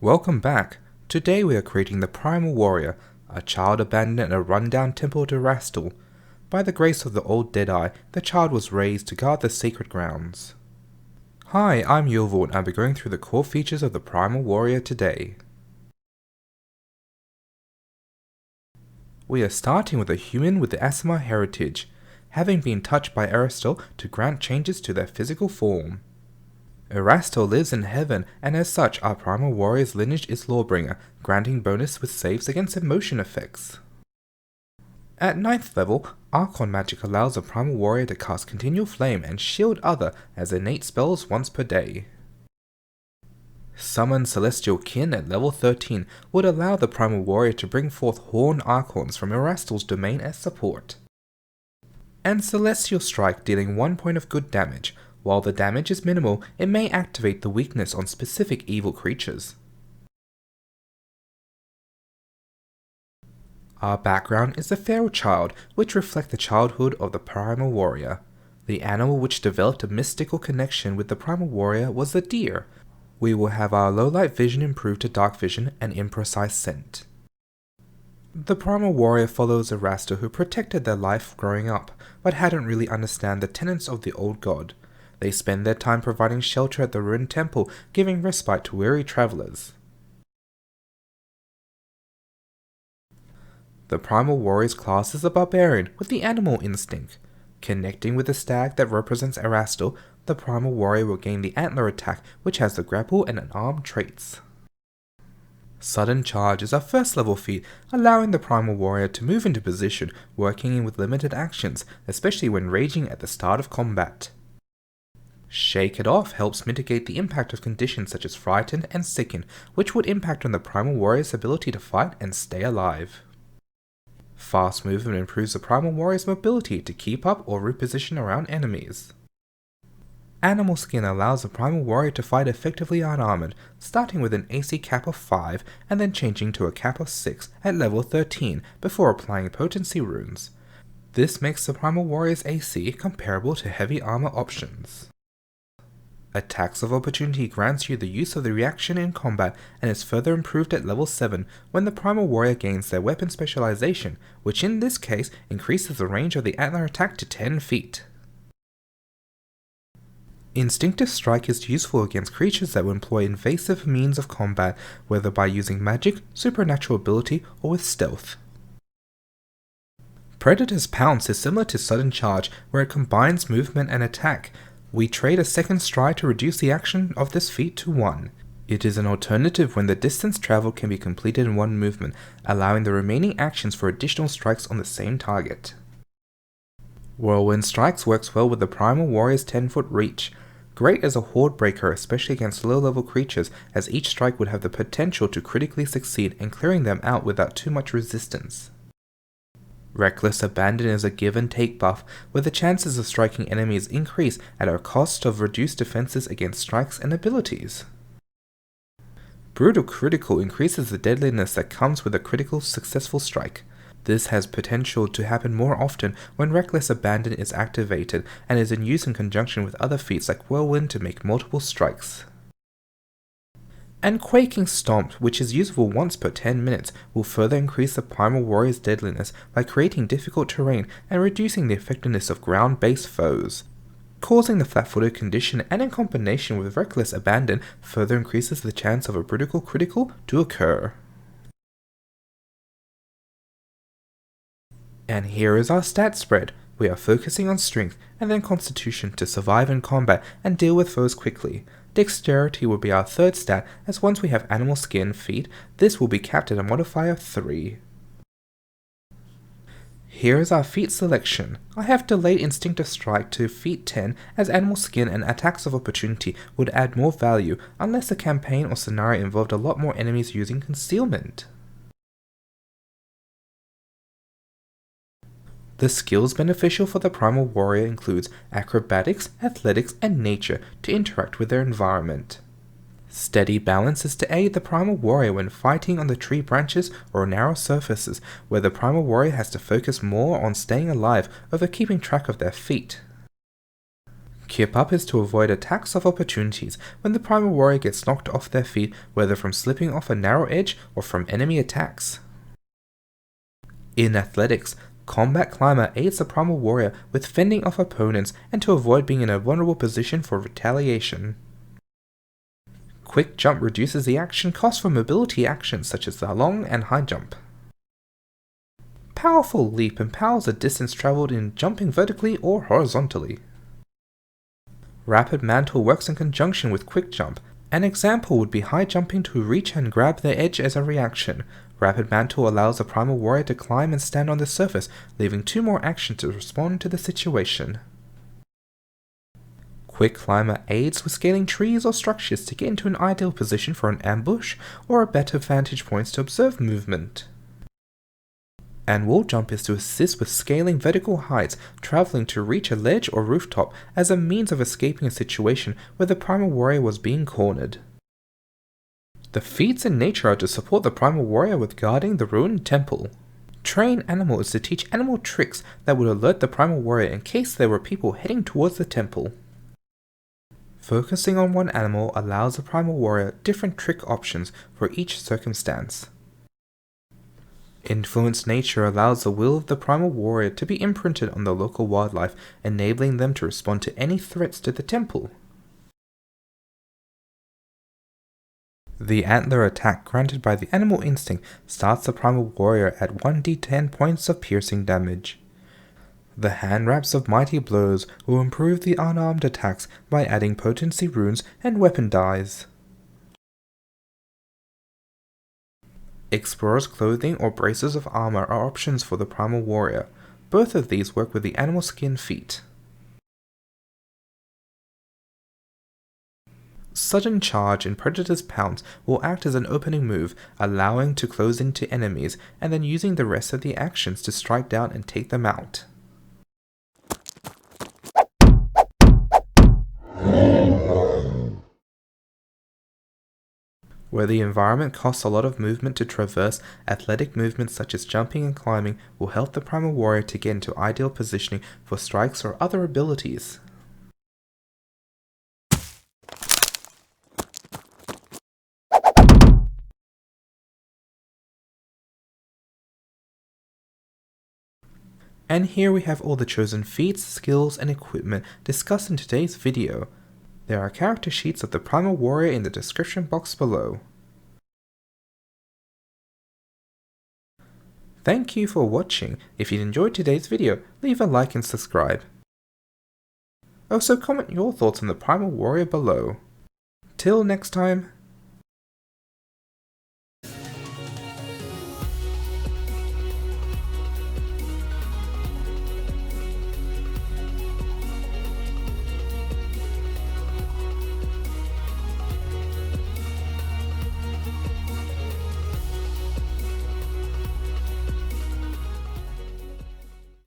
Welcome back. Today we are creating the Primal Warrior, a child abandoned in a rundown temple to Rastal. By the grace of the old Deadeye, the child was raised to guard the sacred grounds. Hi, I'm Yulvor and I'll be going through the core features of the Primal Warrior today. We are starting with a human with the Aasimar heritage, having been touched by Aristal to grant changes to their physical form. Erastil lives in heaven, and as such our Primal Warrior's lineage is Lawbringer, granting bonus with saves against emotion effects. At 9th level, Archon magic allows a Primal Warrior to cast Continual Flame and Shield Other as innate spells once per day. Summon Celestial Kin at level 13 would allow the Primal Warrior to bring forth Horned Archons from Erastil's domain as support. And Celestial Strike dealing 1 point of good damage. While the damage is minimal, it may activate the weakness on specific evil creatures. Our background is the feral child, which reflects the childhood of the Primal Warrior. The animal which developed a mystical connection with the Primal Warrior was the deer. We will have our low light vision improved to dark vision and imprecise scent. The Primal Warrior follows a Rasta who protected their life growing up, but hadn't really understand the tenets of the old god. They spend their time providing shelter at the ruined temple, giving respite to weary travelers. The Primal Warrior's class is a Barbarian with the animal instinct. Connecting with the stag that represents Erastil, the Primal Warrior will gain the Antler attack, which has the grapple and an arm traits. Sudden Charge is our first level feat, allowing the Primal Warrior to move into position, working with limited actions, especially when raging at the start of combat. Shake It Off helps mitigate the impact of conditions such as Frightened and Sicken, which would impact on the Primal Warrior's ability to fight and stay alive. Fast Movement improves the Primal Warrior's mobility to keep up or reposition around enemies. Animal Skin allows the Primal Warrior to fight effectively unarmored, starting with an AC cap of 5 and then changing to a cap of 6 at level 13 before applying potency runes. This makes the Primal Warrior's AC comparable to heavy armor options. Attacks of Opportunity grants you the use of the reaction in combat and is further improved at level 7 when the Primal Warrior gains their weapon specialization, which in this case increases the range of the Antler attack to 10 feet. Instinctive Strike is useful against creatures that will employ invasive means of combat, whether by using magic, supernatural ability, or with stealth. Predator's Pounce is similar to Sudden Charge, where it combines movement and attack. We trade a second stride to reduce the action of this feat to 1. It is an alternative when the distance traveled can be completed in one movement, allowing the remaining actions for additional strikes on the same target. Whirlwind Strikes works well with the Primal Warrior's 10-foot reach. Great as a horde breaker, especially against low-level creatures, as each strike would have the potential to critically succeed in clearing them out without too much resistance. Reckless Abandon is a give-and-take buff, where the chances of striking enemies increase at a cost of reduced defenses against strikes and abilities. Brutal Critical increases the deadliness that comes with a critical successful strike. This has potential to happen more often when Reckless Abandon is activated and is in use in conjunction with other feats like Whirlwind to make multiple strikes. And Quaking Stomp, which is usable once per 10 minutes, will further increase the Primal Warrior's deadliness by creating difficult terrain and reducing the effectiveness of ground-based foes. Causing the flat-footed condition and in combination with Reckless Abandon further increases the chance of a Brutal Critical to occur. And here is our stat spread. We are focusing on strength and then constitution to survive in combat and deal with foes quickly. Dexterity will be our third stat, as once we have Animal Skin feat, this will be capped at a modifier of 3. Here is our feat selection. I have delayed Instinctive Strike to feat 10 as Animal Skin and Attacks of Opportunity would add more value unless the campaign or scenario involved a lot more enemies using concealment. The skills beneficial for the Primal Warrior includes Acrobatics, Athletics, and Nature to interact with their environment. Steady Balance is to aid the Primal Warrior when fighting on the tree branches or narrow surfaces, where the Primal Warrior has to focus more on staying alive over keeping track of their feet. Keep Up is to avoid attacks of opportunities when the Primal Warrior gets knocked off their feet, whether from slipping off a narrow edge or from enemy attacks. In Athletics, Combat Climber aids the Primal Warrior with fending off opponents and to avoid being in a vulnerable position for retaliation. Quick Jump reduces the action cost for mobility actions such as the long and high jump. Powerful Leap empowers the distance traveled in jumping vertically or horizontally. Rapid Mantle works in conjunction with Quick Jump. An example would be high jumping to reach and grab the edge as a reaction. Rapid Mantle allows the Primal Warrior to climb and stand on the surface, leaving 2 more actions to respond to the situation. Quick Climber aids with scaling trees or structures to get into an ideal position for an ambush or a better vantage points to observe movement. And Wall Jump is to assist with scaling vertical heights, traveling to reach a ledge or rooftop as a means of escaping a situation where the Primal Warrior was being cornered. The feats in nature are to support the Primal Warrior with guarding the ruined temple. Train Animal is to teach animal tricks that would alert the Primal Warrior in case there were people heading towards the temple. Focusing on one animal allows the Primal Warrior different trick options for each circumstance. Influence Nature allows the will of the Primal Warrior to be imprinted on the local wildlife, enabling them to respond to any threats to the temple. The Antler attack granted by the Animal Instinct starts the Primal Warrior at 1d10 points of piercing damage. The Hand Wraps of Mighty Blows will improve the unarmed attacks by adding potency runes and weapon dies. Explorer's Clothing or Braces of Armor are options for the Primal Warrior. Both of these work with the Animal Skin feat. Sudden Charge in Predator's Pounce will act as an opening move, allowing to close into enemies and then using the rest of the actions to strike down and take them out. Where the environment costs a lot of movement to traverse, athletic movements such as jumping and climbing will help the Primal Warrior to get into ideal positioning for strikes or other abilities. And here we have all the chosen feats, skills, and equipment discussed in today's video. There are character sheets of the Primal Warrior in the description box below. Thank you for watching. If you enjoyed today's video, leave a like and subscribe. Also comment your thoughts on the Primal Warrior below. Till next time.